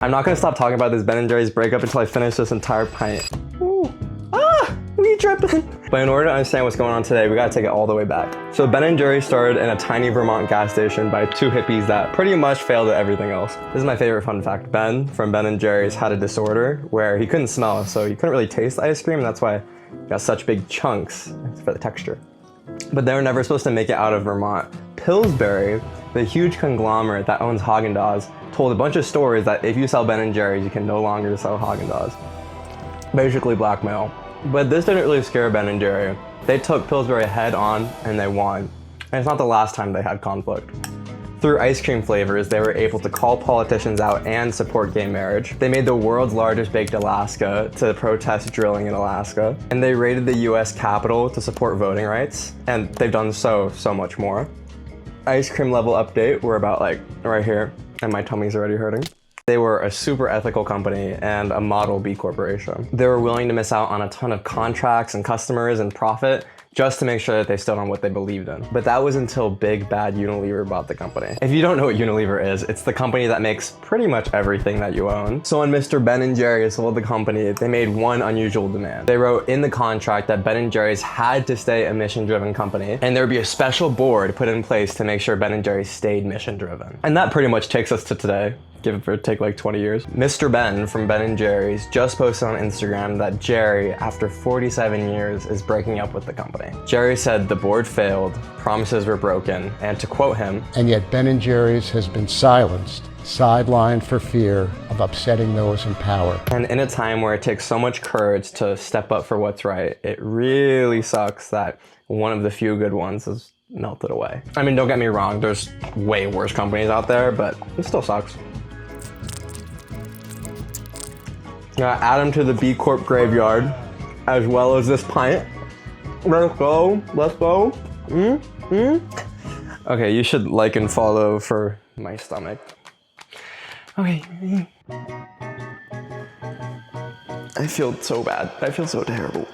I'm not gonna stop talking about this Ben & Jerry's breakup until I finish this entire pint. Ooh. Ah! We tripping. But in order to understand what's going on today, we gotta take it all the way back. So Ben & Jerry's started in a tiny Vermont gas station by two hippies that pretty much failed at everything else. This is my favorite fun fact. Ben from Ben & Jerry's had a disorder where he couldn't smell, so he couldn't really taste the ice cream, and that's why he got such big chunks for the texture. But they were never supposed to make it out of Vermont. Pillsbury, the huge conglomerate that owns Haagen-Dazs, told a bunch of stores that if you sell Ben & Jerry's, you can no longer sell Haagen-Dazs. Basically blackmail. But this didn't really scare Ben & Jerry. They took Pillsbury head on and they won. And it's not the last time they had conflict. Through ice cream flavors, they were able to call politicians out and support gay marriage. They made the world's largest baked Alaska to protest drilling in Alaska. And they raided the US Capitol to support voting rights. And they've done so much more. Ice cream level update, we're about like right here, and my tummy's already hurting. They were a super ethical company and a model B corporation. They were willing to miss out on a ton of contracts and customers and profit just to make sure that they stood on what they believed in. But that was until big bad Unilever bought the company. If you don't know what Unilever is, it's the company that makes pretty much everything that you own. So when Mr. Ben & Jerry's sold the company, they made one unusual demand. They wrote in the contract that Ben & Jerry's had to stay a mission-driven company, and there would be a special board put in place to make sure Ben & Jerry's stayed mission-driven. And that pretty much takes us to today. Give or take like 20 years. Mr. Ben from Ben & Jerry's just posted on Instagram that Jerry, after 47 years, is breaking up with the company. Jerry said the board failed, promises were broken, and to quote him, "And yet Ben & Jerry's has been silenced, sidelined for fear of upsetting those in power." And in a time where it takes so much courage to step up for what's right, it really sucks that one of the few good ones is melted away. I mean, don't get me wrong, there's way worse companies out there, but it still sucks. Add them to the B Corp graveyard, as well as this pint. Let's go, let's go. Okay, you should like and follow for my stomach. Okay. I feel so bad. I feel so terrible.